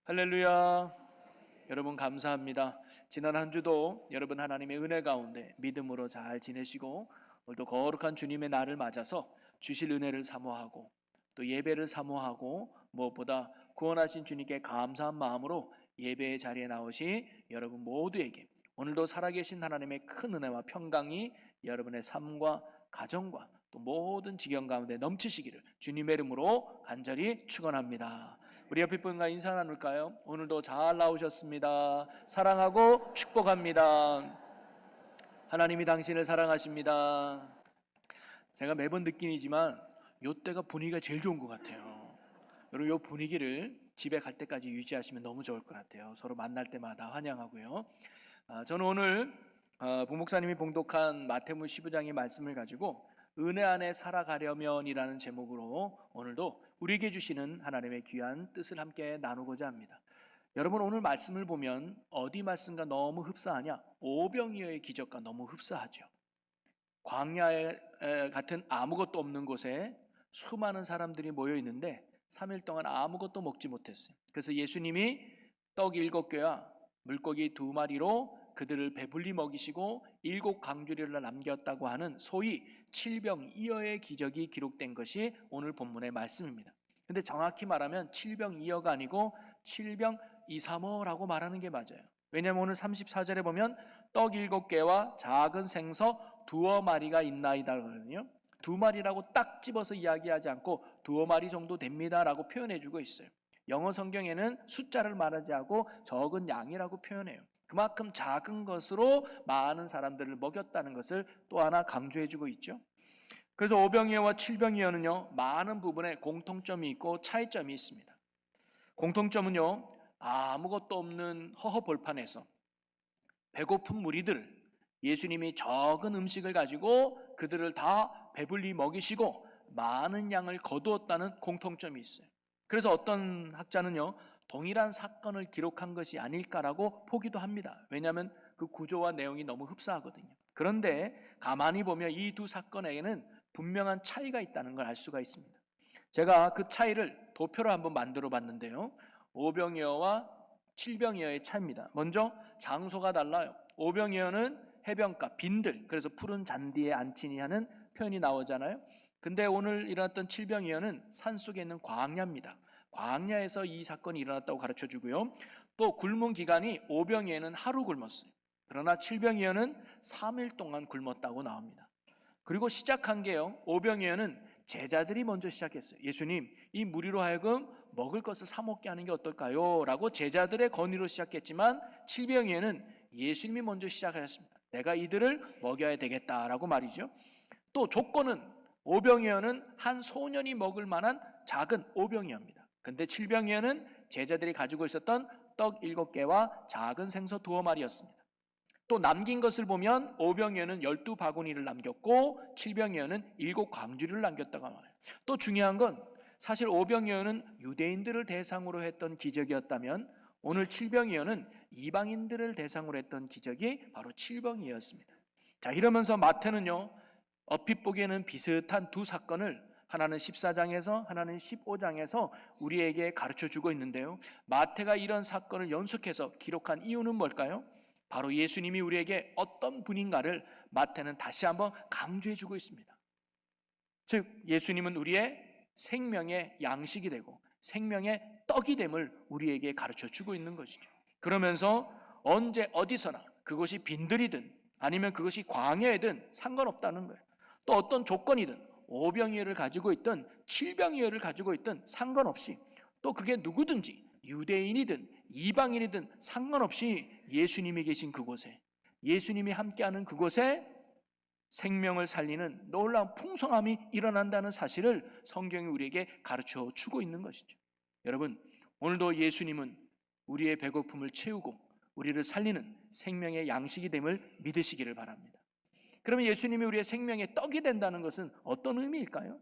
할렐루야. 여러분 감사합니다. 지난 한 주도 여러분 하나님의 은혜 가운데 믿음으로 잘 지내시고 오늘도 거룩한 주님의 날을 맞아서 주실 은혜를 사모하고 또 예배를 사모하고 무엇보다 구원하신 주님께 감사한 마음으로 예배의 자리에 나오신 여러분 모두에게 오늘도 살아계신 하나님의 큰 은혜와 평강이 여러분의 삶과 가정과 또 모든 지경 가운데 넘치시기를 주님의 이름으로 간절히 축원합니다. 우리 옆에 분과 인사 나눌까요? 오늘도 잘 나오셨습니다. 사랑하고 축복합니다. 하나님이 당신을 사랑하십니다. 제가 매번 느끼지만 이때가 분위기가 제일 좋은 것 같아요. 여러분 이 분위기를 집에 갈 때까지 유지하시면 너무 좋을 것 같아요. 서로 만날 때마다 환영하고요. 저는 오늘 부목사님이 봉독한 마태복음 15장의 말씀을 가지고 은혜 안에 살아가려면이라는 제목으로 오늘도 우리에게 주시는 하나님의 귀한 뜻을 함께 나누고자 합니다. 여러분 오늘 말씀을 보면 어디 말씀과 너무 흡사하냐? 오병이어의 기적과 너무 흡사하죠. 광야 같은 아무것도 없는 곳에 수많은 사람들이 모여 있는데 3일 동안 아무것도 먹지 못했어요. 그래서 예수님이 떡 7개와 물고기 2마리로 그들을 배불리 먹이시고 7 강주리를 남겼다고 하는 소위 칠병이어의 기적이 기록된 것이 오늘 본문의 말씀입니다. 근데 정확히 말하면 칠병이어가 아니고 칠병이사모라고 말하는 게 맞아요. 왜냐하면 오늘 34절에 보면 떡 7개와 작은 생서 2마리가 있나이다 그러거든요. 2마리라고 딱 집어서 이야기하지 않고 2마리 정도 됩니다라고 표현해주고 있어요. 영어 성경에는 숫자를 말하지 않고 적은 양이라고 표현해요. 그만큼 작은 것으로 많은 사람들을 먹였다는 것을 또 하나 강조해주고 있죠. 그래서 오병이어와 칠병이어는요 많은 부분에 공통점이 있고 차이점이 있습니다. 공통점은요 아무것도 없는 허허벌판에서 배고픈 무리들 예수님이 적은 음식을 가지고 그들을 다 배불리 먹이시고 많은 양을 거두었다는 공통점이 있어요. 그래서 어떤 학자는요 동일한 사건을 기록한 것이 아닐까라고 보기도 합니다. 왜냐하면 그 구조와 내용이 너무 흡사하거든요. 그런데 가만히 보면 이 두 사건에는 분명한 차이가 있다는 걸 알 수가 있습니다. 제가 그 차이를 도표로 한번 만들어 봤는데요. 오병이어와 칠병이어의 차이입니다. 먼저 장소가 달라요. 오병이어는 해변가, 빈들, 그래서 푸른 잔디에 앉히니 하는 표현이 나오잖아요. 근데 오늘 일어났던 칠병이어는 산속에 있는 광야입니다. 광야에서 이 사건이 일어났다고 가르쳐 주고요. 또 굶은 기간이 오병이어는 하루 굶었어요. 그러나 칠병이어는 3일 동안 굶었다고 나옵니다. 그리고 시작한 게요. 오병이어는 제자들이 먼저 시작했어요. 예수님, 이 무리로 하여금 먹을 것을 사 먹게 하는 게 어떨까요? 라고 제자들의 건의로 시작했지만 칠병이어는 예수님이 먼저 시작하셨습니다. 내가 이들을 먹여야 되겠다라고 말이죠. 또 조건은 오병이어는 한 소년이 먹을 만한 작은 오병이어입니다. 근데 칠병이어는 제자들이 가지고 있었던 떡 7개와 작은 생서 2마리였습니다. 또 남긴 것을 보면 오병이어는 12바구니를 남겼고 칠병이어는 7 광주리를 남겼다고 말해요. 또 중요한 건 사실 오병이어는 유대인들을 대상으로 했던 기적이었다면 오늘 칠병이어는 이방인들을 대상으로 했던 기적이 바로 칠병이어였습니다. 자, 이러면서 마태는요 얼핏 보기에는 비슷한 두 사건을 하나는 14장에서 하나는 15장에서 우리에게 가르쳐주고 있는데요. 마태가 이런 사건을 연속해서 기록한 이유는 뭘까요? 바로 예수님이 우리에게 어떤 분인가를 마태는 다시 한번 강조해주고 있습니다. 즉 예수님은 우리의 생명의 양식이 되고 생명의 떡이 됨을 우리에게 가르쳐주고 있는 것이죠. 그러면서 언제 어디서나 그것이 빈들이든 아니면 그것이 광야이든 상관없다는 거예요. 또 어떤 조건이든 오병이어를 가지고 있든 칠병이어를 가지고 있든 상관없이 또 그게 누구든지 유대인이든 이방인이든 상관없이 예수님이 계신 그곳에 예수님이 함께하는 그곳에 생명을 살리는 놀라운 풍성함이 일어난다는 사실을 성경이 우리에게 가르쳐 주고 있는 것이죠. 여러분 오늘도 예수님은 우리의 배고픔을 채우고 우리를 살리는 생명의 양식이 됨을 믿으시기를 바랍니다. 그러면 예수님이 우리의 생명의 떡이 된다는 것은 어떤 의미일까요?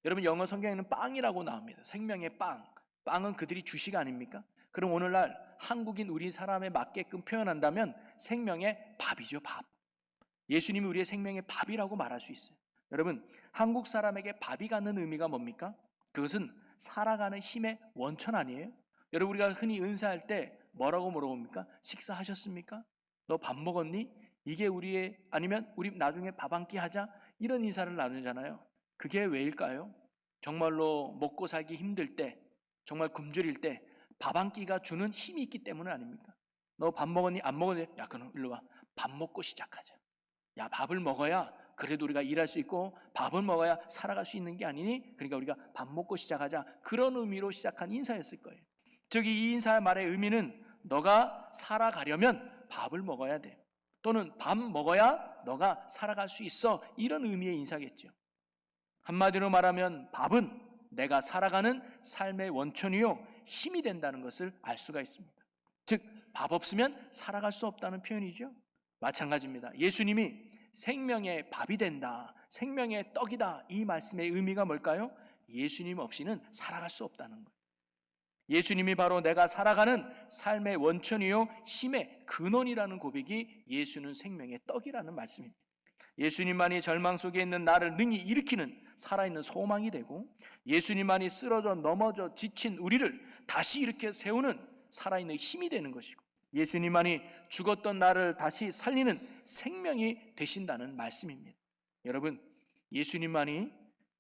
여러분 영어 성경에는 빵이라고 나옵니다. 생명의 빵. 빵은 그들이 주식 아닙니까? 그럼 오늘날 한국인 우리 사람에 맞게끔 표현한다면 생명의 밥이죠. 밥. 예수님이 우리의 생명의 밥이라고 말할 수 있어요. 여러분 한국 사람에게 밥이 갖는 의미가 뭡니까? 그것은 살아가는 힘의 원천 아니에요? 여러분 우리가 흔히 은사할 때 뭐라고 물어봅니까? 식사하셨습니까? 너 밥 먹었니? 이게 우리의, 아니면 우리 나중에 밥 한 끼 하자, 이런 인사를 나누잖아요. 그게 왜일까요? 정말로 먹고 살기 힘들 때, 정말 굶주릴 때 밥 한 끼가 주는 힘이 있기 때문은 아닙니까? 너 밥 먹었니? 안 먹었니? 야 그럼 일로 와. 밥 먹고 시작하자. 야 밥을 먹어야 그래도 우리가 일할 수 있고 밥을 먹어야 살아갈 수 있는 게 아니니? 그러니까 우리가 밥 먹고 시작하자. 그런 의미로 시작한 인사였을 거예요. 즉 이 인사의 말의 의미는 너가 살아가려면 밥을 먹어야 돼. 또는 밥 먹어야 너가 살아갈 수 있어. 이런 의미의 인사겠죠. 한마디로 말하면 밥은 내가 살아가는 삶의 원천이요 힘이 된다는 것을 알 수가 있습니다. 즉 밥 없으면 살아갈 수 없다는 표현이죠. 마찬가지입니다. 예수님이 생명의 밥이 된다, 생명의 떡이다, 이 말씀의 의미가 뭘까요? 예수님 없이는 살아갈 수 없다는 거예요. 예수님이 바로 내가 살아가는 삶의 원천이요 힘의 근원이라는 고백이 예수는 생명의 떡이라는 말씀입니다. 예수님만이 절망 속에 있는 나를 능히 일으키는 살아있는 소망이 되고, 예수님만이 쓰러져 넘어져 지친 우리를 다시 일으켜 세우는 살아있는 힘이 되는 것이고, 예수님만이 죽었던 나를 다시 살리는 생명이 되신다는 말씀입니다. 여러분, 예수님만이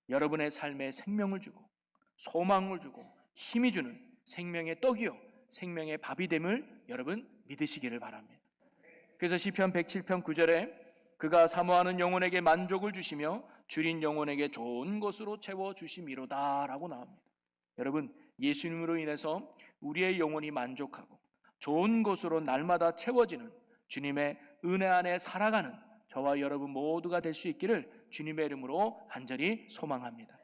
여러분의 삶에 생명을 주고 소망을 주고 힘이 주는 생명의 떡이요 생명의 밥이 됨을 여러분 믿으시기를 바랍니다. 그래서 시편 107편 9절에 그가 사모하는 영혼에게 만족을 주시며 줄인 영혼에게 좋은 것으로 채워주심이로다 라고 나옵니다. 여러분, 예수님으로 인해서 우리의 영혼이 만족하고 좋은 것으로 날마다 채워지는 주님의 은혜 안에 살아가는 저와 여러분 모두가 될 수 있기를 주님의 이름으로 간절히 소망합니다.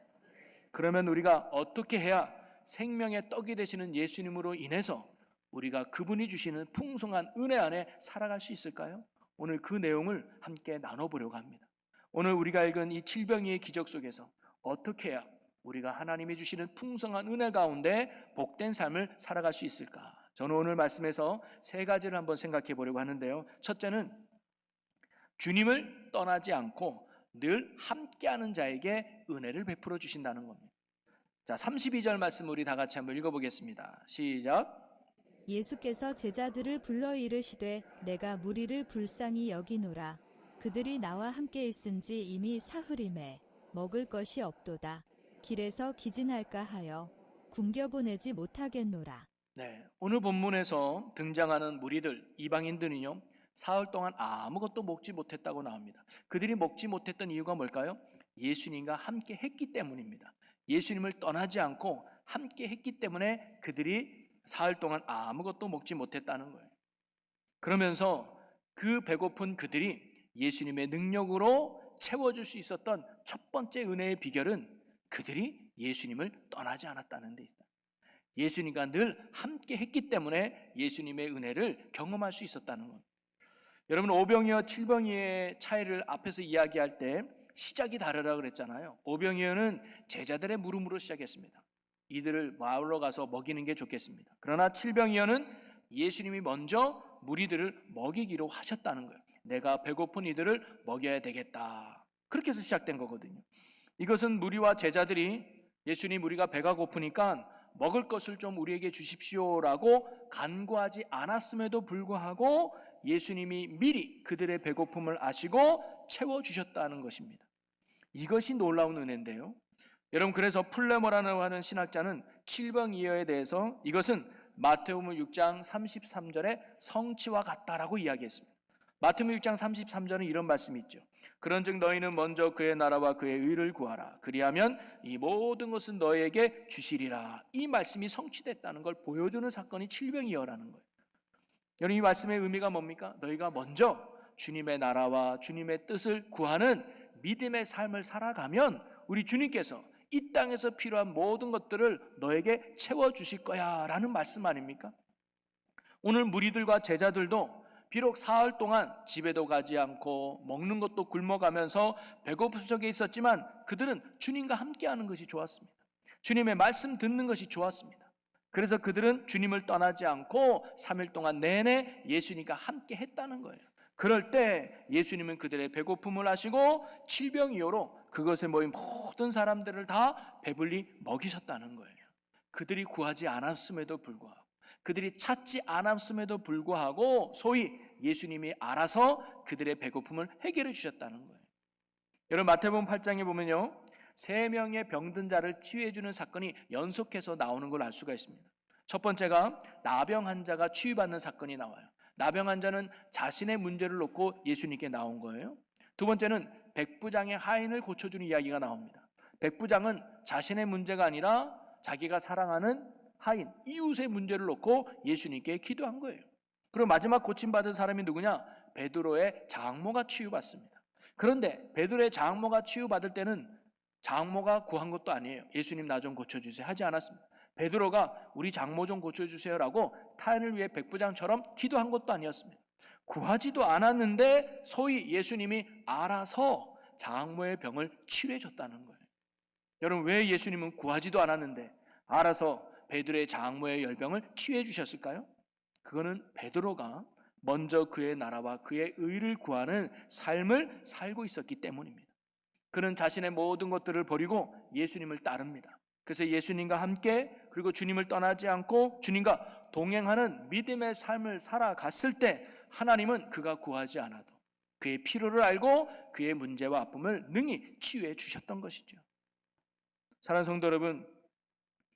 그러면 우리가 어떻게 해야 생명의 떡이 되시는 예수님으로 인해서 우리가 그분이 주시는 풍성한 은혜 안에 살아갈 수 있을까요? 오늘 그 내용을 함께 나눠보려고 합니다. 오늘 우리가 읽은 이 칠병이의 기적 속에서 어떻게 해야 우리가 하나님이 주시는 풍성한 은혜 가운데 복된 삶을 살아갈 수 있을까? 저는 오늘 말씀에서 세 가지를 한번 생각해 보려고 하는데요. 첫째는 주님을 떠나지 않고 늘 함께하는 자에게 은혜를 베풀어 주신다는 겁니다. 자, 32절 말씀 우리 다 같이 한번 읽어보겠습니다. 시작. 예수께서 제자들을 불러 이르시되 내가 무리를 불쌍히 여기노라. 그들이 나와 함께 있은지 이미 사흘임에 먹을 것이 없도다. 길에서 기진할까 하여 굶겨보내지 못하겠노라. 네, 오늘 본문에서 등장하는 무리들, 이방인들은요 사흘 동안 아무것도 먹지 못했다고 나옵니다. 그들이 먹지 못했던 이유가 뭘까요? 예수님과 함께 했기 때문입니다. 예수님을 떠나지 않고 함께 했기 때문에 그들이 사흘 동안 아무것도 먹지 못했다는 거예요. 그러면서 그 배고픈 그들이 예수님의 능력으로 채워줄 수 있었던 첫 번째 은혜의 비결은 그들이 예수님을 떠나지 않았다는 데 있다. 예수님과 늘 함께 했기 때문에 예수님의 은혜를 경험할 수 있었다는 것. 여러분, 오병이어 칠병이어의 차이를 앞에서 이야기할 때 시작이 다르다고 그랬잖아요. 오병이어는 제자들의 물음으로 시작했습니다. 이들을 마을로 가서 먹이는 게 좋겠습니다. 그러나 칠병이어는 예수님이 먼저 무리들을 먹이기로 하셨다는 거예요. 내가 배고픈 이들을 먹여야 되겠다. 그렇게 해서 시작된 거거든요. 이것은 무리와 제자들이 예수님 우리가 배가 고프니까 먹을 것을 좀 우리에게 주십시오라고 간구하지 않았음에도 불구하고 예수님이 미리 그들의 배고픔을 아시고 채워주셨다는 것입니다. 이것이 놀라운 은혜인데요. 여러분, 그래서 플레모라고 하는 신학자는 칠병이어에 대해서 이것은 마태복음 6장 33절의 성취와 같다라고 이야기했습니다. 마태복음 6장 33절은 이런 말씀이 있죠. 그런즉 너희는 먼저 그의 나라와 그의 의를 구하라. 그리하면 이 모든 것은 너희에게 주시리라. 이 말씀이 성취됐다는 걸 보여주는 사건이 칠병이어라는 거예요. 여러분, 이 말씀의 의미가 뭡니까? 너희가 먼저 주님의 나라와 주님의 뜻을 구하는 믿음의 삶을 살아가면 우리 주님께서 이 땅에서 필요한 모든 것들을 너에게 채워주실 거야 라는 말씀 아닙니까? 오늘 무리들과 제자들도 비록 사흘 동안 집에도 가지 않고 먹는 것도 굶어가면서 배고픔 속에 있었지만 그들은 주님과 함께하는 것이 좋았습니다. 주님의 말씀 듣는 것이 좋았습니다. 그래서 그들은 주님을 떠나지 않고 3일 동안 내내 예수님과 함께 했다는 거예요. 그럴 때 예수님은 그들의 배고픔을 아시고 칠병이어로 그것에 모인 모든 사람들을 다 배불리 먹이셨다는 거예요. 그들이 구하지 않았음에도 불구하고, 그들이 찾지 않았음에도 불구하고 소위 예수님이 알아서 그들의 배고픔을 해결해 주셨다는 거예요. 여러분, 마태복음 8장에 보면요, 3명의 병든 자를 치유해 주는 사건이 연속해서 나오는 걸 알 수가 있습니다. 첫 번째가 나병 환자가 치유받는 사건이 나와요. 나병 환자는 자신의 문제를 놓고 예수님께 나온 거예요. 두 번째는 백부장의 하인을 고쳐주는 이야기가 나옵니다. 백부장은 자신의 문제가 아니라 자기가 사랑하는 하인, 이웃의 문제를 놓고 예수님께 기도한 거예요. 그리고 마지막 고침받은 사람이 누구냐? 베드로의 장모가 치유받습니다. 그런데 베드로의 장모가 치유받을 때는 장모가 구한 것도 아니에요. 예수님 나 좀 고쳐주세요 하지 않았습니다. 베드로가 우리 장모 좀 고쳐주세요라고 타인을 위해 백부장처럼 기도한 것도 아니었습니다. 구하지도 않았는데 소위 예수님이 알아서 장모의 병을 치료해 줬다는 거예요. 여러분, 왜 예수님은 구하지도 않았는데 알아서 베드로의 장모의 열병을 치유해 주셨을까요? 그거는 베드로가 먼저 그의 나라와 그의 의를 구하는 삶을 살고 있었기 때문입니다. 그는 자신의 모든 것들을 버리고 예수님을 따릅니다. 그래서 예수님과 함께, 그리고 주님을 떠나지 않고 주님과 동행하는 믿음의 삶을 살아갔을 때 하나님은 그가 구하지 않아도 그의 필요를 알고 그의 문제와 아픔을 능히 치유해 주셨던 것이죠. 사랑하는 성도 여러분,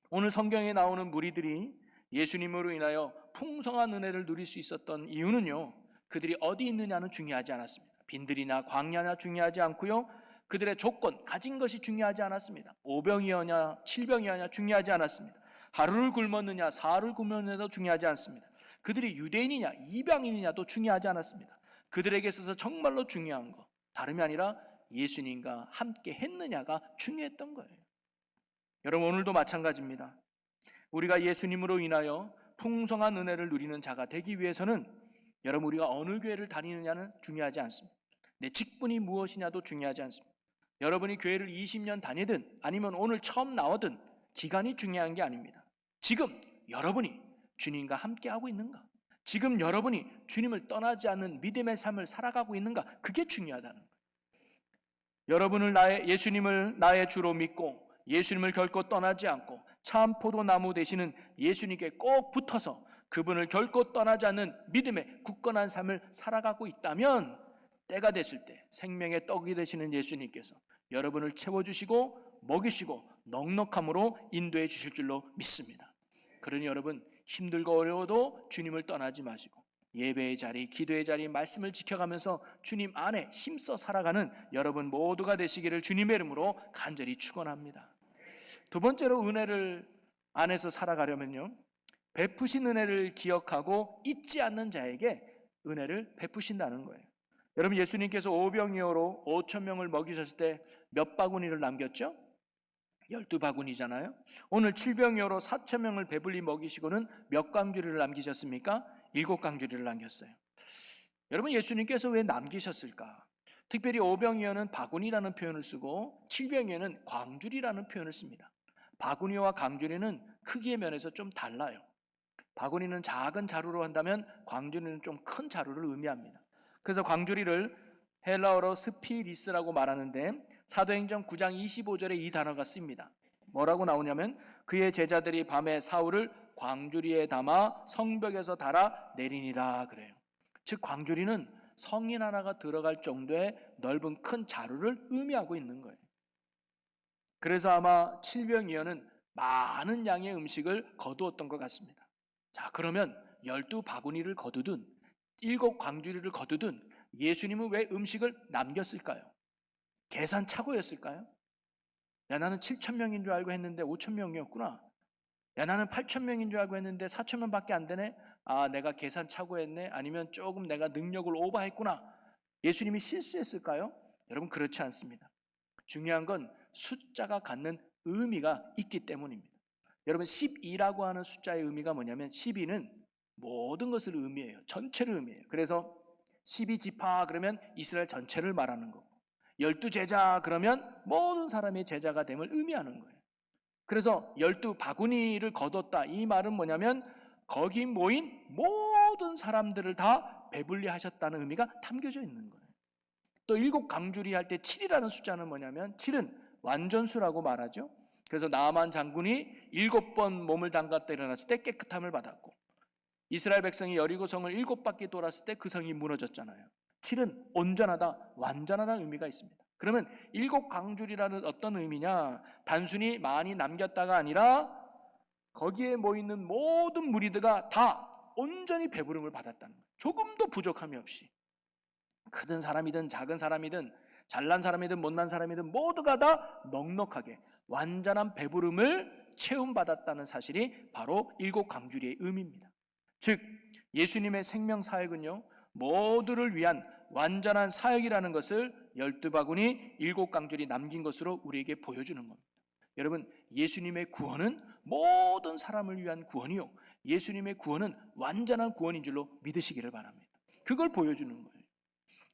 오늘 성경에 나오는 무리들이 예수님으로 인하여 풍성한 은혜를 누릴 수 있었던 이유는요, 그들이 어디 있느냐는 중요하지 않았습니다. 빈들이나 광야나 중요하지 않고요, 그들의 조건, 가진 것이 중요하지 않았습니다. 5병이었냐 7병이었냐 중요하지 않았습니다. 하루를 굶었느냐 사흘을 굶었느냐도 중요하지 않습니다. 그들이 유대인이냐 이방인이냐도 중요하지 않았습니다. 그들에게 있어서 정말로 중요한 거, 다름이 아니라 예수님과 함께 했느냐가 중요했던 거예요. 여러분, 오늘도 마찬가지입니다. 우리가 예수님으로 인하여 풍성한 은혜를 누리는 자가 되기 위해서는 여러분, 우리가 어느 교회를 다니느냐는 중요하지 않습니다. 내 직분이 무엇이냐도 중요하지 않습니다. 여러분이 교회를 20년 다니든 아니면 오늘 처음 나오든 기간이 중요한 게 아닙니다. 지금 여러분이 주님과 함께하고 있는가? 지금 여러분이 주님을 떠나지 않는 믿음의 삶을 살아가고 있는가? 그게 중요하다는 거예요. 여러분을 예수님을 나의 주로 믿고 예수님을 결코 떠나지 않고 참 포도나무 되시는 예수님께 꼭 붙어서 그분을 결코 떠나지 않는 믿음의 굳건한 삶을 살아가고 있다면 때가 됐을 때 생명의 떡이 되시는 예수님께서 여러분을 채워주시고 먹이시고 넉넉함으로 인도해 주실 줄로 믿습니다. 그러니 여러분, 힘들고 어려워도 주님을 떠나지 마시고 예배의 자리, 기도의 자리, 말씀을 지켜가면서 주님 안에 힘써 살아가는 여러분 모두가 되시기를 주님의 이름으로 간절히 축원합니다. 두 번째로 은혜를 안에서 살아가려면요, 베푸신 은혜를 기억하고 잊지 않는 자에게 은혜를 베푸신다는 거예요. 여러분, 예수님께서 오병이어로 5,000명을 먹이셨을 때 몇 바구니를 남겼죠? 12바구니잖아요. 오늘 7병이어로 4,000명을 배불리 먹이시고는 몇 광주리를 남기셨습니까? 7광주리를 남겼어요. 여러분, 예수님께서 왜 남기셨을까? 특별히 오병이어는 바구니라는 표현을 쓰고 7병이어는 광주리라는 표현을 씁니다. 바구니와 광주리는 크기의 면에서 좀 달라요. 바구니는 작은 자루로 한다면 광주리는 좀 큰 자루를 의미합니다. 그래서 광주리를 헬라어로 스피리스라고 말하는데 사도행전 9장 25절에 이 단어가 씁니다. 뭐라고 나오냐면 그의 제자들이 밤에 사울을 광주리에 담아 성벽에서 달아 내리니라 그래요. 즉 광주리는 성인 하나가 들어갈 정도의 넓은 큰 자루를 의미하고 있는 거예요. 그래서 아마 7병이어는 많은 양의 음식을 거두었던 것 같습니다. 자, 그러면 12바구니를 거두든 7광주리를 거두든 예수님은 왜 음식을 남겼을까요? 계산착오였을까요? 야, 나는 7,000명인 줄 알고 했는데 5,000명이었구나. 야, 나는 8,000명인 줄 알고 했는데 4,000명밖에 안 되네. 아, 내가 계산착오했네. 아니면 조금 내가 능력을 오버했구나. 예수님이 실수했을까요? 여러분, 그렇지 않습니다. 중요한 건 숫자가 갖는 의미가 있기 때문입니다. 여러분, 12라고 하는 숫자의 의미가 뭐냐면 12는 모든 것을 의미해요. 전체를 의미해요. 그래서 12지파 그러면 이스라엘 전체를 말하는 거고 12제자 그러면 모든 사람의 제자가 됨을 의미하는 거예요. 그래서 12바구니를 거뒀다, 이 말은 뭐냐면 거기 모인 모든 사람들을 다 배불리 하셨다는 의미가 담겨져 있는 거예요. 또 7광주리 할 때 7이라는 숫자는 뭐냐면 7은 완전수라고 말하죠. 그래서 나만 장군이 7번 몸을 담갔다 일어났을 때 깨끗함을 받았고, 이스라엘 백성이 여리고성을 7바퀴 돌았을 때 그 성이 무너졌잖아요. 7은 온전하다, 완전하다는 의미가 있습니다. 그러면 7광줄이라는 어떤 의미냐? 단순히 많이 남겼다가 아니라 거기에 모이는 모든 무리들가 다 온전히 배부름을 받았다는 거예요. 조금도 부족함이 없이. 큰 사람이든 작은 사람이든 잘난 사람이든 못난 사람이든 모두가 다 넉넉하게 완전한 배부름을 체험받았다는 사실이 바로 7광주리의 의미입니다. 즉 예수님의 생명 사역은요, 모두를 위한 완전한 사역이라는 것을 12바구니 7광줄이 남긴 것으로 우리에게 보여주는 겁니다. 여러분, 예수님의 구원은 모든 사람을 위한 구원이요, 예수님의 구원은 완전한 구원인 줄로 믿으시기를 바랍니다. 그걸 보여주는 거예요.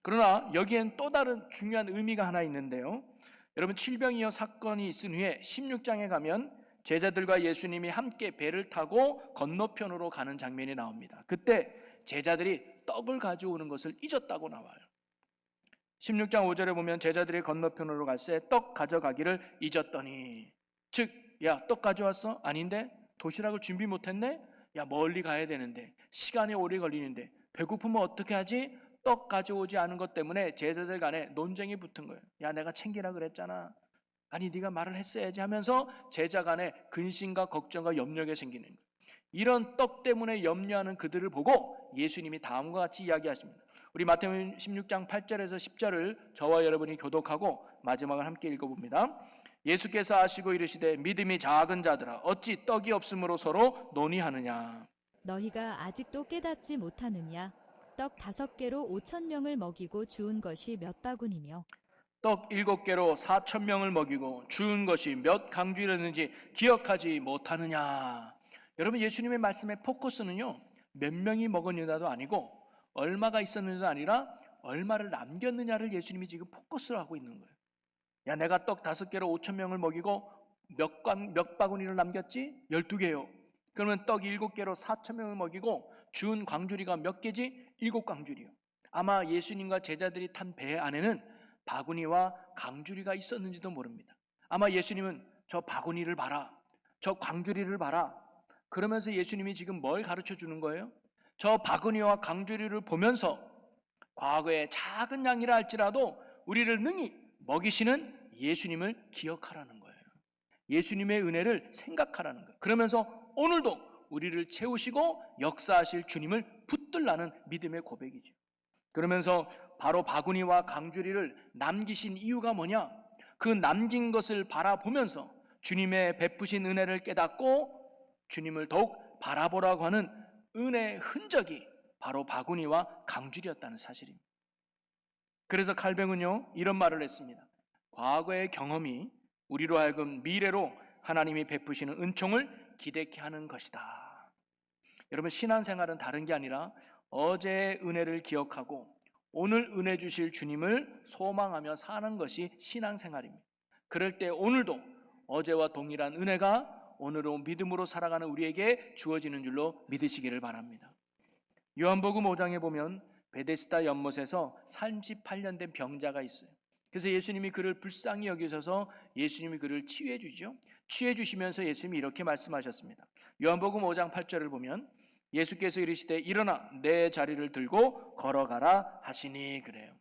그러나 여기엔 또 다른 중요한 의미가 하나 있는데요, 여러분, 칠병이어 사건이 있은 후에 16장에 가면 제자들과 예수님이 함께 배를 타고 건너편으로 가는 장면이 나옵니다. 그때 제자들이 떡을 가져오는 것을 잊었다고 나와요. 16장 5절에 보면 제자들이 건너편으로 갈 새 떡 가져가기를 잊었더니, 즉, 야, 떡 가져왔어? 아닌데? 도시락을 준비 못했네? 야, 멀리 가야 되는데, 시간이 오래 걸리는데, 배고프면 어떻게 하지? 떡 가져오지 않은 것 때문에 제자들 간에 논쟁이 붙은 거예요. 야, 내가 챙기라 그랬잖아. 아니, 네가 말을 했어야지 하면서 제자 간에 근심과 걱정과 염려가 생기는 거예요. 이런 떡 때문에 염려하는 그들을 보고 예수님이 다음과 같이 이야기하십니다. 우리 마태복음 16장 8절에서 10절을 저와 여러분이 교독하고 마지막을 함께 읽어봅니다. 예수께서 하시고 이르시되 믿음이 작은 자들아 어찌 떡이 없으므로 서로 논의하느냐. 너희가 아직도 깨닫지 못하느냐? 떡 5개로 5,000명을 먹이고 주운 것이 몇 바구니며 떡 7개로 4,000명을 먹이고 주운 것이 몇 강주였는지 기억하지 못하느냐. 여러분, 예수님의 말씀의 포커스는요, 몇 명이 먹었느냐도 아니고 얼마가 있었느냐도 아니라 얼마를 남겼느냐를 예수님이 지금 포커스를 하고 있는 거예요. 야, 내가 떡 5개로 5,000명을 먹이고 몇 바구니를 남겼지? 12개요. 그러면 떡 7개로 4,000명을 먹이고 주운 광주리가 몇 개지? 7광주리요. 아마 예수님과 제자들이 탄 배 안에는 바구니와 강주리가 있었는지도 모릅니다. 아마 예수님은 저 바구니를 봐라, 저 광주리를 봐라, 그러면서 예수님이 지금 뭘 가르쳐 주는 거예요? 저 바구니와 강주리를 보면서 과거의 작은 양이라 할지라도 우리를 능히 먹이시는 예수님을 기억하라는 거예요. 예수님의 은혜를 생각하라는 거예요. 그러면서 오늘도 우리를 채우시고 역사하실 주님을 붙들라는 믿음의 고백이죠. 그러면서 바로 바구니와 강주리를 남기신 이유가 뭐냐? 그 남긴 것을 바라보면서 주님의 베푸신 은혜를 깨닫고 주님을 더욱 바라보라고 하는 은혜의 흔적이 바로 바구니와 강주리였다는 사실입니다. 그래서 칼뱅은요, 이런 말을 했습니다. 과거의 경험이 우리로 하여금 미래로 하나님이 베푸시는 은총을 기대케 하는 것이다. 여러분, 신앙생활은 다른 게 아니라 어제의 은혜를 기억하고 오늘 은혜 주실 주님을 소망하며 사는 것이 신앙생활입니다. 그럴 때 오늘도 어제와 동일한 은혜가 오늘은 믿음으로 살아가는 우리에게 주어지는 줄로 믿으시기를 바랍니다. 요한복음 5장에 보면 베데스다 연못에서 38년 된 병자가 있어요. 그래서 예수님이 그를 불쌍히 여기셔서 예수님이 그를 치유해 주죠. 치유해 주시면서 예수님이 이렇게 말씀하셨습니다. 요한복음 5장 8절을 보면 예수께서 이르시되 일어나 내 자리를 들고 걸어가라 하시니, 그래요.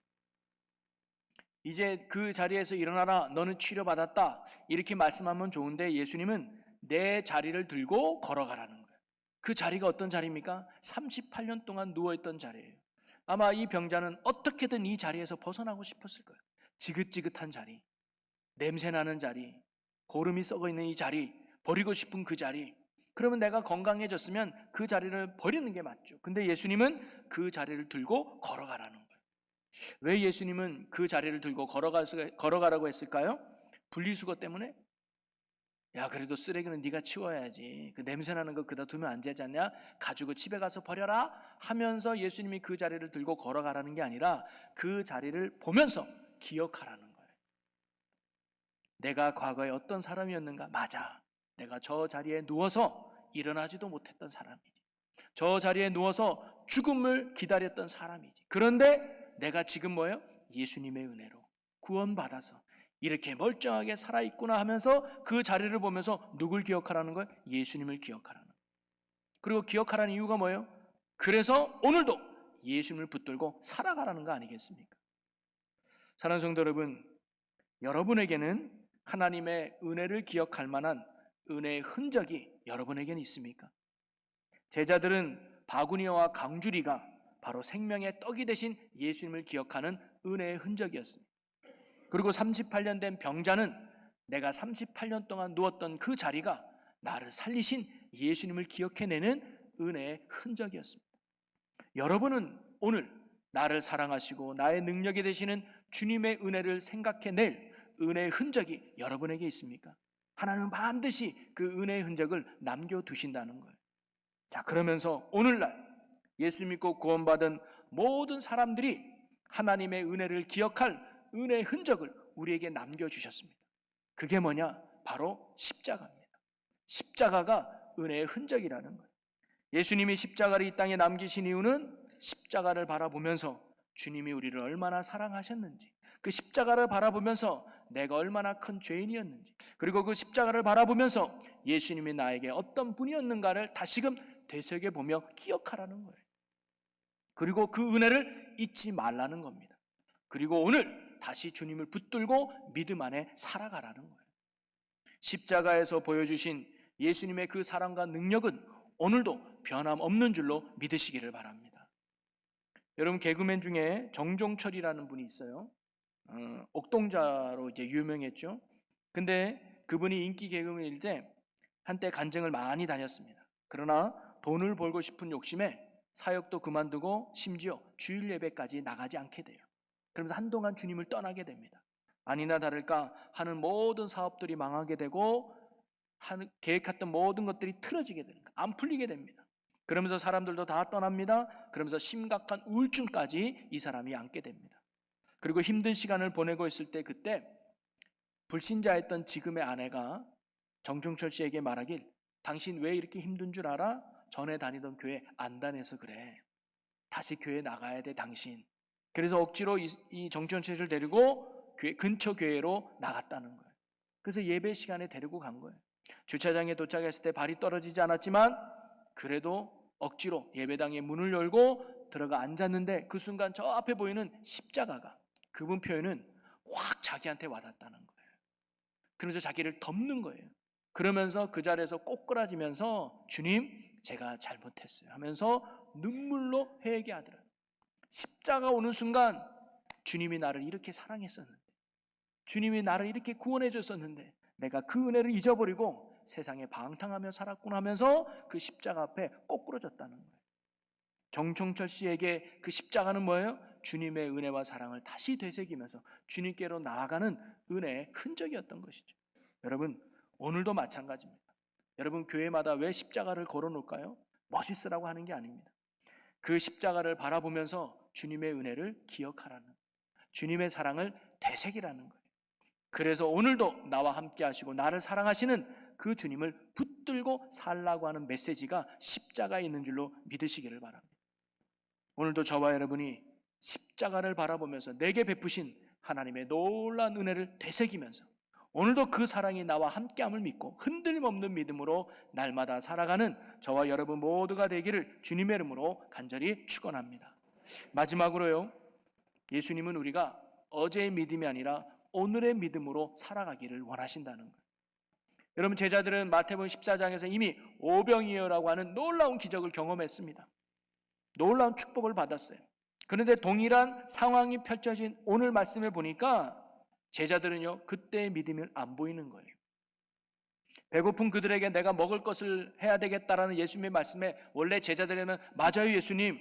이제 그 자리에서 일어나라, 너는 치료받았다, 이렇게 말씀하면 좋은데 예수님은 내 자리를 들고 걸어가라는 거예요. 그 자리가 어떤 자리입니까? 38년 동안 누워있던 자리예요. 아마 이 병자는 어떻게든 이 자리에서 벗어나고 싶었을 거예요. 지긋지긋한 자리, 냄새나는 자리, 고름이 썩어있는 이 자리, 버리고 싶은 그 자리. 그러면 내가 건강해졌으면 그 자리를 버리는 게 맞죠. 근데 예수님은 그 자리를 들고 걸어가라는 거예요. 왜 예수님은 그 자리를 들고 걸어가라고 했을까요? 분리수거 때문에? 야, 그래도 쓰레기는 네가 치워야지, 그 냄새나는 거 그다 두면 안 되지 않냐? 가지고 집에 가서 버려라 하면서 예수님이 그 자리를 들고 걸어가라는 게 아니라 그 자리를 보면서 기억하라는 거예요. 내가 과거에 어떤 사람이었는가? 맞아, 내가 저 자리에 누워서 일어나지도 못했던 사람이지, 저 자리에 누워서 죽음을 기다렸던 사람이지. 그런데 내가 지금 뭐예요? 예수님의 은혜로 구원받아서 이렇게 멀쩡하게 살아있구나 하면서 그 자리를 보면서 누굴 기억하라는 거예요? 예수님을 기억하라는 거예요. 그리고 기억하라는 이유가 뭐예요? 그래서 오늘도 예수님을 붙들고 살아가라는 거 아니겠습니까? 사랑하는 성도 여러분, 여러분에게는 하나님의 은혜를 기억할 만한 은혜의 흔적이 여러분에게는 있습니까? 제자들은 바구니와 강주리가 바로 생명의 떡이 되신 예수님을 기억하는 은혜의 흔적이었습니다. 그리고 38년 된 병자는 내가 38년 동안 누웠던 그 자리가 나를 살리신 예수님을 기억해내는 은혜의 흔적이었습니다. 여러분은 오늘 나를 사랑하시고 나의 능력이 되시는 주님의 은혜를 생각해낼 은혜의 흔적이 여러분에게 있습니까? 하나님은 반드시 그 은혜의 흔적을 남겨두신다는 거예요. 자, 그러면서 오늘날 예수 믿고 구원받은 모든 사람들이 하나님의 은혜를 기억할 은혜의 흔적을 우리에게 남겨주셨습니다. 그게 뭐냐? 바로 십자가입니다. 십자가가 은혜의 흔적이라는 거예요. 예수님이 십자가를 이 땅에 남기신 이유는 십자가를 바라보면서 주님이 우리를 얼마나 사랑하셨는지, 그 십자가를 바라보면서 내가 얼마나 큰 죄인이었는지, 그리고 그 십자가를 바라보면서 예수님이 나에게 어떤 분이었는가를 다시금 되새겨보며 기억하라는 거예요. 그리고 그 은혜를 잊지 말라는 겁니다. 그리고 오늘 다시 주님을 붙들고 믿음 안에 살아가라는 거예요. 십자가에서 보여주신 예수님의 그 사랑과 능력은 오늘도 변함없는 줄로 믿으시기를 바랍니다. 여러분, 개그맨 중에 정종철이라는 분이 있어요. 옥동자로 이제 유명했죠. 근데 그분이 인기 개그맨일 때 한때 간증을 많이 다녔습니다. 그러나 돈을 벌고 싶은 욕심에 사역도 그만두고 심지어 주일 예배까지 나가지 않게 돼요. 그러면서 한동안 주님을 떠나게 됩니다. 아니나 다를까 하는 모든 사업들이 망하게 되고 계획했던 모든 것들이 틀어지게 되는 거예요. 안 풀리게 됩니다. 그러면서 사람들도 다 떠납니다. 그러면서 심각한 우울증까지 이 사람이 안게 됩니다. 그리고 힘든 시간을 보내고 있을 때 그때 불신자였던 지금의 아내가 정종철 씨에게 말하길, 당신 왜 이렇게 힘든 줄 알아? 전에 다니던 교회 안 다녀서 그래. 다시 교회 나가야 돼 당신. 그래서 억지로 이 정종철 씨를 데리고 근처 교회로 나갔다는 거예요. 그래서 예배 시간에 데리고 간 거예요. 주차장에 도착했을 때 발이 떨어지지 않았지만 그래도 억지로 예배당의 문을 열고 들어가 앉았는데 그 순간 저 앞에 보이는 십자가가, 그분 표현은 확 자기한테 와닿았다는 거예요. 그러면서 자기를 덮는 거예요. 그러면서 그 자리에서 꼬꾸라지면서 주님, 제가 잘못했어요 하면서 눈물로 회개하더라. 십자가 오는 순간 주님이 나를 이렇게 사랑했었는데, 주님이 나를 이렇게 구원해 줬었는데 내가 그 은혜를 잊어버리고 세상에 방탕하며 살았구나 하면서 그 십자가 앞에 꼬꾸라졌다는 거예요. 정종철 씨에게 그 십자가는 뭐예요? 주님의 은혜와 사랑을 다시 되새기면서 주님께로 나아가는 은혜의 흔적이었던 것이죠. 여러분, 오늘도 마찬가지입니다. 여러분, 교회마다 왜 십자가를 걸어놓을까요? 멋있으라고 하는 게 아닙니다. 그 십자가를 바라보면서 주님의 은혜를 기억하라는, 주님의 사랑을 되새기라는 거예요. 그래서 오늘도 나와 함께 하시고 나를 사랑하시는 그 주님을 붙들고 살라고 하는 메시지가 십자가에 있는 줄로 믿으시기를 바랍니다. 오늘도 저와 여러분이 십자가를 바라보면서 내게 베푸신 하나님의 놀라운 은혜를 되새기면서 오늘도 그 사랑이 나와 함께함을 믿고 흔들림 없는 믿음으로 날마다 살아가는 저와 여러분 모두가 되기를 주님의 이름으로 간절히 축원합니다. 마지막으로요, 예수님은 우리가 어제의 믿음이 아니라 오늘의 믿음으로 살아가기를 원하신다는 거예요. 여러분, 제자들은 마태복음 14장에서 이미 오병이어라고 하는 놀라운 기적을 경험했습니다. 놀라운 축복을 받았어요. 그런데 동일한 상황이 펼쳐진 오늘 말씀을 보니까 제자들은요, 그때의 믿음이 안 보이는 거예요. 배고픈 그들에게 내가 먹을 것을 해야 되겠다라는 예수님의 말씀에 원래 제자들에게는 맞아요 예수님,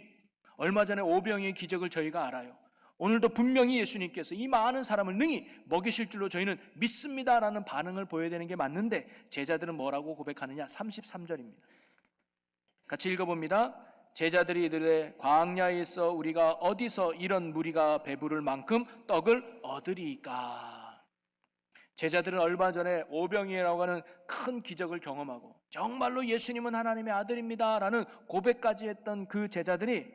얼마 전에 오병이의 기적을 저희가 알아요. 오늘도 분명히 예수님께서 이 많은 사람을 능히 먹이실 줄로 저희는 믿습니다라는 반응을 보여야 되는 게 맞는데 제자들은 뭐라고 고백하느냐? 33절입니다. 같이 읽어봅니다. 제자들이 이르되 광야에 있어 우리가 어디서 이런 무리가 배부를 만큼 떡을 얻으리까? 제자들은 얼마 전에 오병이어라고 하는 큰 기적을 경험하고 정말로 예수님은 하나님의 아들입니다 라는 고백까지 했던 그 제자들이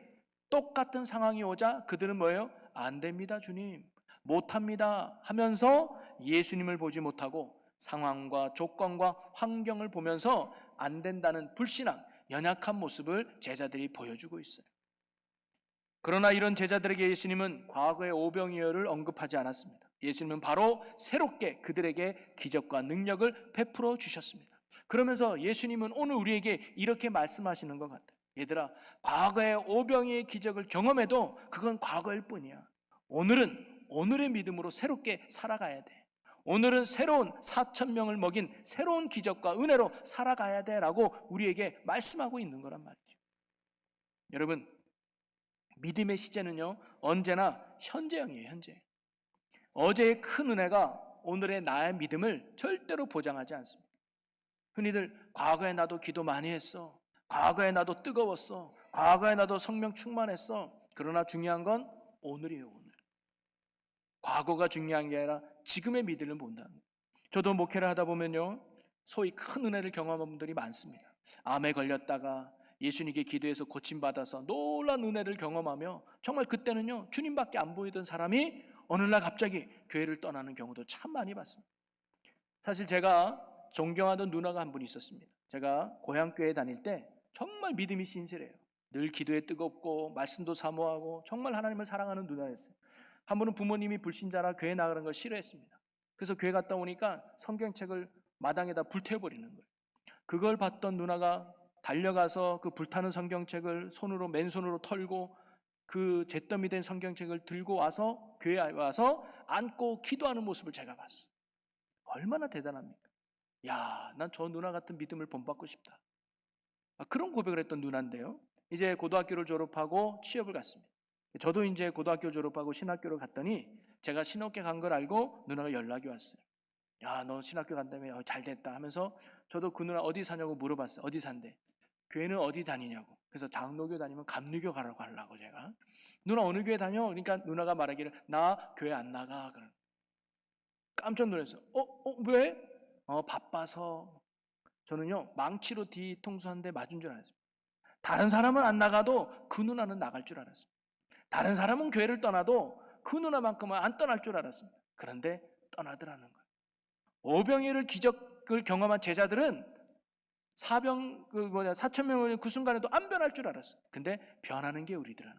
똑같은 상황이 오자 그들은 뭐예요? 안 됩니다 주님, 못합니다 하면서 예수님을 보지 못하고 상황과 조건과 환경을 보면서 안 된다는 불신앙, 연약한 모습을 제자들이 보여주고 있어요. 그러나 이런 제자들에게 예수님은 과거의 오병이어를 언급하지 않았습니다. 예수님은 바로 새롭게 그들에게 기적과 능력을 베풀어 주셨습니다. 그러면서 예수님은 오늘 우리에게 이렇게 말씀하시는 것 같아요. 얘들아, 과거의 오병이어의 기적을 경험해도 그건 과거일 뿐이야. 오늘은 오늘의 믿음으로 새롭게 살아가야 돼. 오늘은 새로운 4,000명을 먹인 새로운 기적과 은혜로 살아가야 돼 라고 우리에게 말씀하고 있는 거란 말이죠. 여러분, 믿음의 시제는요 언제나 현재형이에요. 현재. 어제의 큰 은혜가 오늘의 나의 믿음을 절대로 보장하지 않습니다. 흔히들 과거에 나도 기도 많이 했어, 과거에 나도 뜨거웠어, 과거에 나도 성령 충만했어. 그러나 중요한 건 오늘이에요. 오늘. 과거가 중요한 게 아니라 지금의 믿음을 본다는 거예요. 저도 목회를 하다 보면요 소위 큰 은혜를 경험한 분들이 많습니다. 암에 걸렸다가 예수님께 기도해서 고침받아서 놀라운 은혜를 경험하며 정말 그때는요 주님밖에 안 보이던 사람이 어느 날 갑자기 교회를 떠나는 경우도 참 많이 봤습니다. 사실 제가 존경하던 누나가 한 분 있었습니다. 제가 고향교회 다닐 때 정말 믿음이 신실해요. 늘 기도에 뜨겁고 말씀도 사모하고 정말 하나님을 사랑하는 누나였어요. 한 번은 부모님이 불신자라 교회 나가는 걸 싫어했습니다. 그래서 교회 갔다 오니까 성경책을 마당에다 불태워버리는 거예요. 그걸 봤던 누나가 달려가서 그 불타는 성경책을 손으로 맨손으로 털고 그 잿더미 된 성경책을 들고 와서 교회에 와서 안고 기도하는 모습을 제가 봤어요. 얼마나 대단합니까? 야, 난 저 누나 같은 믿음을 본받고 싶다. 그런 고백을 했던 누나인데요. 이제 고등학교를 졸업하고 취업을 갔습니다. 저도 이제 고등학교 졸업하고 신학교를 갔더니 제가 신학교 간 걸 알고 누나가 연락이 왔어요. 야, 너 신학교 간다며? 잘 됐다 하면서 저도 그 누나 어디 사냐고 물어봤어요. 어디 산대? 교회는 어디 다니냐고. 그래서 장로교 다니면 감리교 가라고 하려고 제가. 누나 어느 교회 다녀? 그러니까 누나가 말하기를 나 교회 안 나가. 그런. 깜짝 놀랐어요. 왜? 바빠서. 저는요 망치로 뒤통수 한 대 맞은 줄 알았어요. 다른 사람은 안 나가도 그 누나는 나갈 줄 알았어요. 다른 사람은 교회를 떠나도 그 누나만큼은 안 떠날 줄 알았습니다. 그런데 떠나더라는 거예요. 오병이어를 기적을 경험한 제자들은 4,000명을 그 순간에도 안 변할 줄 알았어요. 근데 변하는 게 우리들은.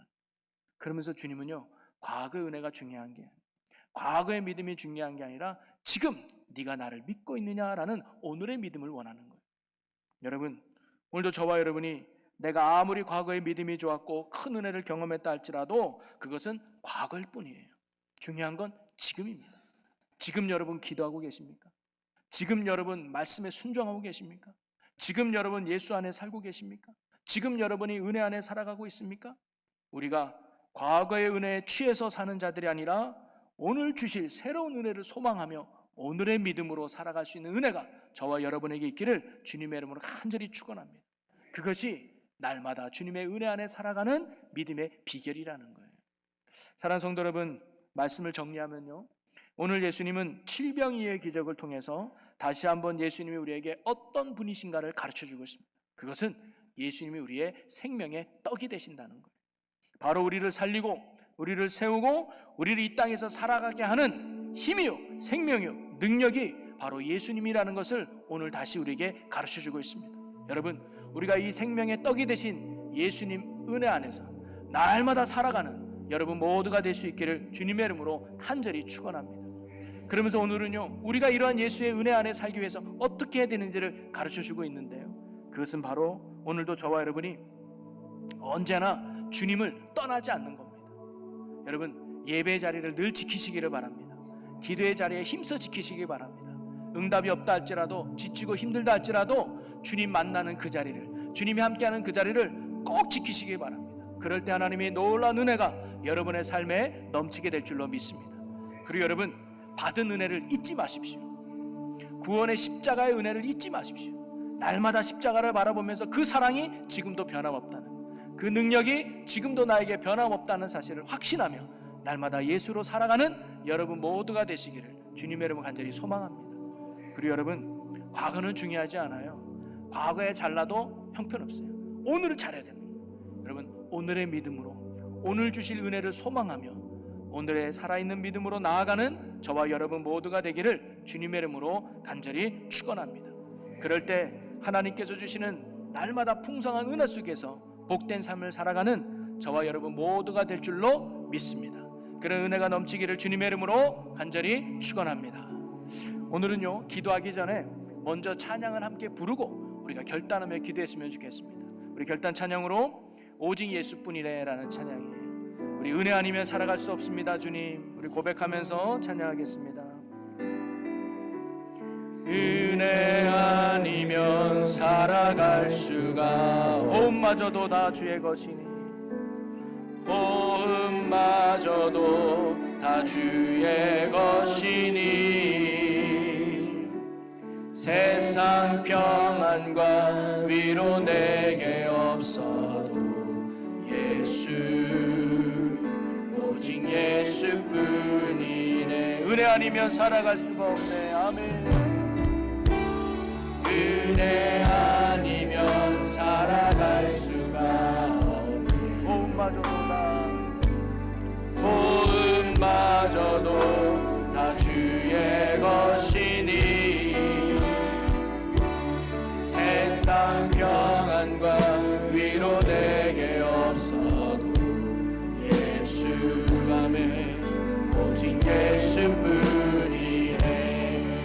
그러면서 주님은요 과거의 은혜가 중요한 게, 과거의 믿음이 중요한 게 아니라 지금 네가 나를 믿고 있느냐라는 오늘의 믿음을 원하는 거예요. 여러분, 오늘도 저와 여러분이 내가 아무리 과거의 믿음이 좋았고 큰 은혜를 경험했다 할지라도 그것은 과거일 뿐이에요. 중요한 건 지금입니다. 지금 여러분 기도하고 계십니까? 지금 여러분 말씀에 순종하고 계십니까? 지금 여러분 예수 안에 살고 계십니까? 지금 여러분이 은혜 안에 살아가고 있습니까? 우리가 과거의 은혜에 취해서 사는 자들이 아니라 오늘 주실 새로운 은혜를 소망하며 오늘의 믿음으로 살아갈 수 있는 은혜가 저와 여러분에게 있기를 주님의 이름으로 간절히 축원합니다. 그것이 날마다 주님의 은혜 안에 살아가는 믿음의 비결이라는 거예요. 사랑하는 성도 여러분, 말씀을 정리하면요, 오늘 예수님은 칠병이의 기적을 통해서 다시 한번 예수님이 우리에게 어떤 분이신가를 가르쳐주고 있습니다. 그것은 예수님이 우리의 생명의 떡이 되신다는 거예요. 바로 우리를 살리고 우리를 세우고 우리를 이 땅에서 살아가게 하는 힘이요 생명이요 능력이 바로 예수님이라는 것을 오늘 다시 우리에게 가르쳐주고 있습니다. 여러분, 우리가 이 생명의 떡이 되신 예수님 은혜 안에서 날마다 살아가는 여러분 모두가 될 수 있기를 주님의 이름으로 간절히 축원합니다. 그러면서 오늘은요 우리가 이러한 예수의 은혜 안에 살기 위해서 어떻게 해야 되는지를 가르쳐주고 있는데요, 그것은 바로 오늘도 저와 여러분이 언제나 주님을 떠나지 않는 겁니다. 여러분, 예배의 자리를 늘 지키시기를 바랍니다. 기도의 자리에 힘써 지키시기 바랍니다. 응답이 없다 할지라도, 지치고 힘들다 할지라도 주님 만나는 그 자리를, 주님이 함께하는 그 자리를 꼭 지키시기 바랍니다. 그럴 때 하나님의 놀라운 은혜가 여러분의 삶에 넘치게 될 줄로 믿습니다. 그리고 여러분, 받은 은혜를 잊지 마십시오. 구원의 십자가의 은혜를 잊지 마십시오. 날마다 십자가를 바라보면서 그 사랑이 지금도 변함없다는, 그 능력이 지금도 나에게 변함없다는 사실을 확신하며 날마다 예수로 살아가는 여러분 모두가 되시기를 주님의 이름으로 간절히 소망합니다. 그리고 여러분, 과거는 중요하지 않아요. 과거에 잘나도 형편없어요. 오늘을 잘해야 됩니다. 여러분, 오늘의 믿음으로 오늘 주실 은혜를 소망하며 오늘의 살아있는 믿음으로 나아가는 저와 여러분 모두가 되기를 주님의 이름으로 간절히 축원합니다. 그럴 때 하나님께서 주시는 날마다 풍성한 은혜 속에서 복된 삶을 살아가는 저와 여러분 모두가 될 줄로 믿습니다. 그런 은혜가 넘치기를 주님의 이름으로 간절히 축원합니다. 오늘은요, 기도하기 전에 먼저 찬양을 함께 부르고 우리가 결단하며 기도했으면 좋겠습니다. 우리 결단 찬양으로 오직 예수뿐이래 라는 찬양이에요. 우리 은혜 아니면 살아갈 수 없습니다. 주님, 우리 고백하면서 찬양하겠습니다. 은혜 아니면 살아갈 수가 호흡마저도 다 주의 것이니 호흡마저도 다 주의 것이니 세상 평안과 위로 내게 없어도 예수 오직 예수뿐이네. 은혜 아니면 살아갈 수가 없네. 아멘. 은혜 아니면 살아갈 수가 없네. 호흡마저도 다 주의 것이니 세상 평안과 위로 내게 없어도 예수 아멘 오직 예수뿐이네.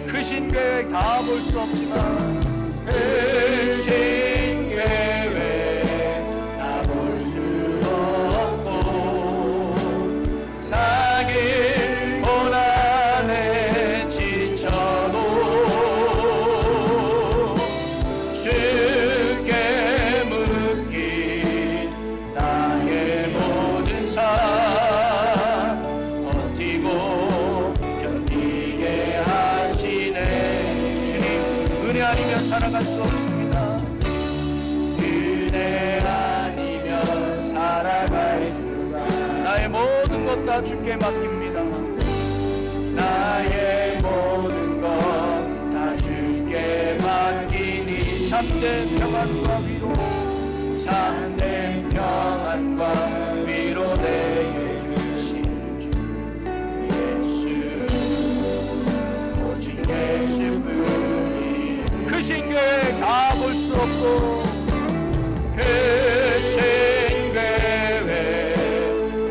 크신 계획 다 볼 수 없지만 크신 계획 다 볼 수 없고 자기 고난에 지쳐도 주께 묶인 나의 모든 삶 버티고 견디게 하시네. 주님, 은혜 아니면 살아갈 수 없습니다. 은혜 아니면 살아갈 수가 나의 모든 것 다 주께 맡깁니다. 나의 모든 것 다 주께 맡기니 참된 평안과 위로 참된 평안과 위로 내게 주신 주 예수 오직 예수뿐이 크신 계획 다 볼 수 없고 크신 계획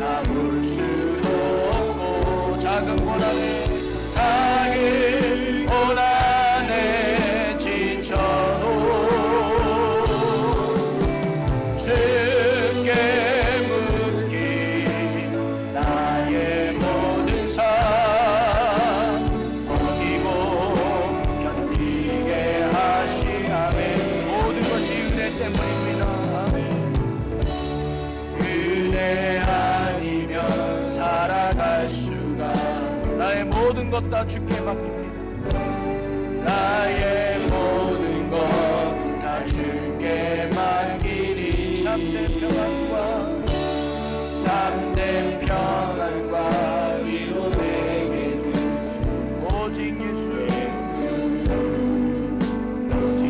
다 볼 수도 없고 작은 고난에 자기 고난에 지쳐도 주께 묶인 나의 모든 삶 버티고 견디게 하시아멘. 모든 것이 은혜 때문입니다. 아멘. 은혜 아니면 살아갈 수가 나의 모든 것 다 주께 맡깁니다. 나의 모든 것 다 주께 맡기니 참된 평안과 위로 내게 주신 오직 예수 오직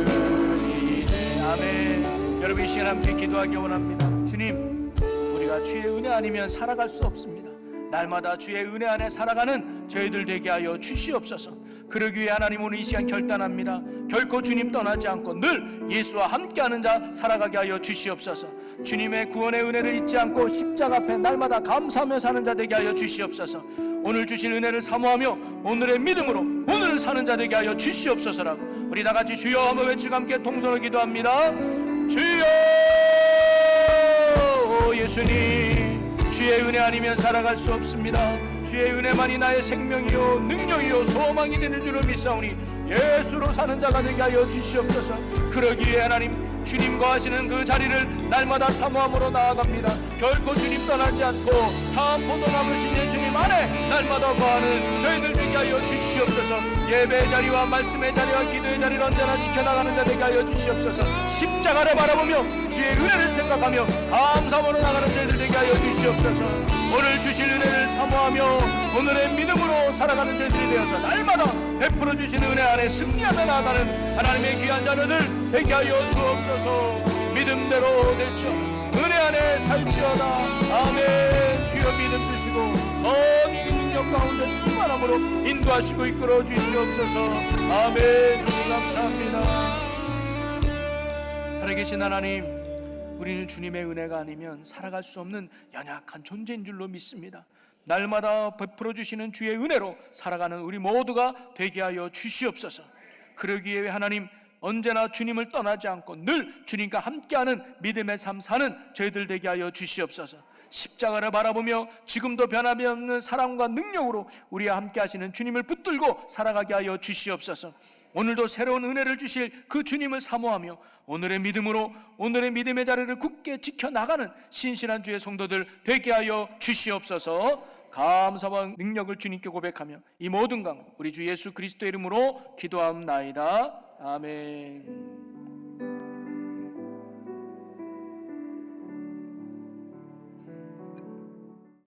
예수뿐이네. 아멘. 여러분 이 시간 함께 기도하기 원합니다. 주님, 우리가 주의 은혜 아니면 살아갈 수 없습니다. 날마다 주의 은혜 안에 살아가는 저희들 되게 하여 주시옵소서. 그러기 위해 하나님 오늘 이 시간 결단합니다. 결코 주님 떠나지 않고 늘 예수와 함께하는 자 살아가게 하여 주시옵소서. 주님의 구원의 은혜를 잊지 않고 십자가 앞에 날마다 감사하며 사는 자 되게 하여 주시옵소서. 오늘 주신 은혜를 사모하며 오늘의 믿음으로 오늘을 사는 자 되게 하여 주시옵소서라고 우리 다같이 주여 한번 외치고 함께 동서로 기도합니다. 주여 예수님, 주의 은혜 아니면 살아갈 수 없습니다. 주의 은혜만이 나의 생명이요 능력이요 소망이 되는 줄을 믿사오니 예수로 사는 자가 되게 하여 주시옵소서. 그러기 위해 하나님 주님과 하시는 그 자리를 날마다 사모함으로 나아갑니다. 결코 주님 떠나지 않고 참 포도나무 신의 주님 안에 날마다 거하는 저희들 되게 하여 주시옵소서. 예배의 자리와 말씀의 자리와 기도의 자리를 언제나 지켜나가는 자 되게 하여 주시옵소서. 십자가를 바라보며 주의 은혜를 생각하며 감사함으로 나가는 저희들 되게 하여 주시옵소서. 오늘 주실 은혜를 사모하며 오늘의 믿음으로 살아가는 저희들이 되어서 날마다 베풀어 주시는 은혜 안에 승리하며 나아가는 하나님의 귀한 자녀들 되게 하여 주옵소서. 믿음대로 됐죠. 은혜 안에 살지어다. 아멘. 주여 믿음 주시고 성령의 능력 가운데 충만함으로 인도하시고 이끌어 주시옵소서. 아멘. 주님 감사합니다. 살아계신 하나님, 우리는 주님의 은혜가 아니면 살아갈 수 없는 연약한 존재인 줄로 믿습니다. 날마다 베풀어 주시는 주의 은혜로 살아가는 우리 모두가 되게 하여 주시옵소서. 그러기 위해 하나님, 언제나 주님을 떠나지 않고 늘 주님과 함께하는 믿음의 삶 사는 저희들 되게 하여 주시옵소서. 십자가를 바라보며 지금도 변함이 없는 사랑과 능력으로 우리와 함께 하시는 주님을 붙들고 살아가게 하여 주시옵소서. 오늘도 새로운 은혜를 주실 그 주님을 사모하며 오늘의 믿음으로 오늘의 믿음의 자리를 굳게 지켜나가는 신실한 주의 성도들 되게 하여 주시옵소서. 감사와 능력을 주님께 고백하며 이 모든 강 우리 주 예수 그리스도의 이름으로 기도하옵나이다. 아멘.